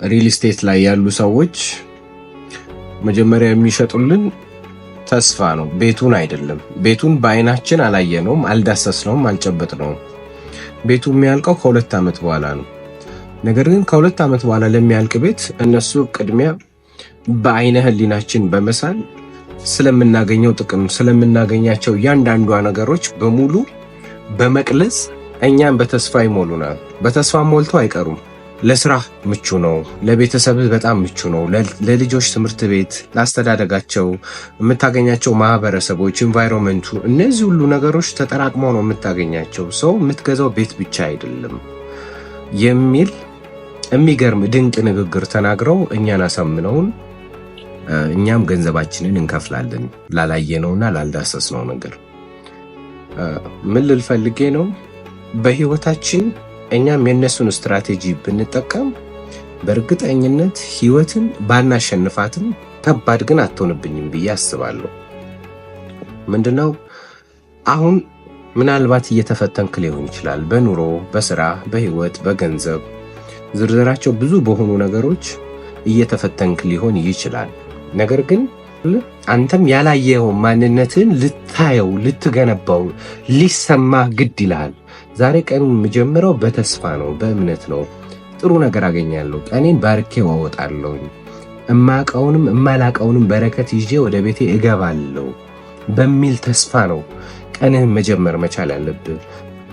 ሪል ስቴት ላይ ያሉ ሰዎች መጀመሪያ የሚሸጡልን ተስፋ ነው፣ ቤቱን አይደለም። ቤቱን በአይናችን አላየነውም፣ አልዳሰስነውም፣ አልጨበጥነውም። ቤቱ የሚያልቀው ከ2 ዓመት በኋላ ነው። ነገር ግን ከ2 ዓመት በኋላ ለሚያልቅ ቤት እነሱ ቅድሚያ በአይነ ህሊናችን በመሳል ስለምናገኘው ጥቅም ስለምናገኛቸው እያንዳንዷ ነገሮች በሙሉ በመቅለጽ እኛን በተስፋ ይሞሉናል። በተስፋ ሞልተው አይቀሩም። ለስራ ምቹ ነው፣ ለቤተሰብህ በጣም ምቹ ነው፣ ለልጆች ትምህርት ቤት፣ ላስተዳደጋቸው፣ የምታገኛቸው ማህበረሰቦች፣ ኢንቫይሮንመንቱ፣ እነዚህ ሁሉ ነገሮች ተጠራቅመው ነው የምታገኛቸው። ሰው የምትገዛው ቤት ብቻ አይደለም የሚል የሚገርም ድንቅ ንግግር ተናግረው እኛን አሳምነውን እኛም ገንዘባችንን እንከፍላለን ላላየነውና ላልዳሰስነው ነገር። ምን ልል ፈልጌ ነው? በህይወታችን እኛም የነሱን ስትራቴጂ ብንጠቀም በእርግጠኝነት ህይወትን ባናሸንፋትም ከባድ ግን አትሆንብኝም ብዬ አስባለሁ። ምንድነው አሁን ምናልባት እየተፈተንክ ሊሆን ይችላል። በኑሮ፣ በስራ፣ በህይወት፣ በገንዘብ ዝርዝራቸው ብዙ በሆኑ ነገሮች እየተፈተንክ ሊሆን ይችላል። ነገር ግን አንተም ያላየኸው ማንነትን ልታየው፣ ልትገነባው፣ ሊሰማህ ግድ ይላል። ዛሬ ቀኑን የምጀምረው በተስፋ ነው፣ በእምነት ነው። ጥሩ ነገር አገኛለሁ፣ ቀኔን ባርኬው አወጣለሁ፣ እማቀውንም እማላቀውንም በረከት ይዤ ወደ ቤቴ እገባለሁ በሚል ተስፋ ነው ቀንህን መጀመር መቻል ያለብህ።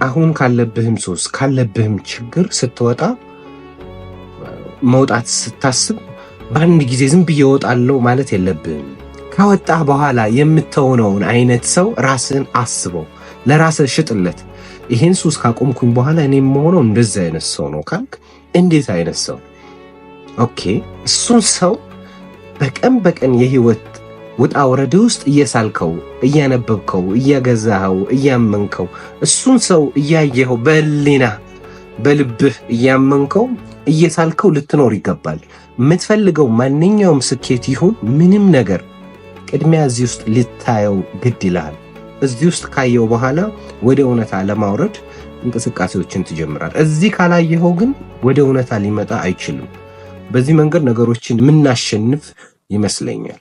አሁን ካለብህም ሱስ ካለብህም ችግር ስትወጣ መውጣት ስታስብ በአንድ ጊዜ ዝም ብዬ እወጣለሁ ማለት የለብህም። ከወጣህ በኋላ የምትሆነውን አይነት ሰው ራስህን አስበው፣ ለራስህ ሽጥለት። ይሄን ሱስ ካቆምኩኝ በኋላ እኔ የምሆነው እንደዚህ አይነት ሰው ነው ካልክ እንዴት አይነት ሰው? ኦኬ፣ እሱን ሰው በቀን በቀን የህይወት ውጣ ወረድ ውስጥ እየሳልከው፣ እያነበብከው፣ እያገዛኸው፣ እያመንከው፣ እሱን ሰው እያየኸው፣ በህሊና በልብህ እያመንከው እየሳልከው ልትኖር ይገባል። የምትፈልገው ማንኛውም ስኬት ይሁን ምንም ነገር ቅድሚያ እዚህ ውስጥ ልታየው ግድ ይልሃል። እዚህ ውስጥ ካየው በኋላ ወደ እውነታ ለማውረድ እንቅስቃሴዎችን ትጀምራል። እዚህ ካላየኸው ግን ወደ እውነታ ሊመጣ አይችልም። በዚህ መንገድ ነገሮችን የምናሸንፍ ይመስለኛል።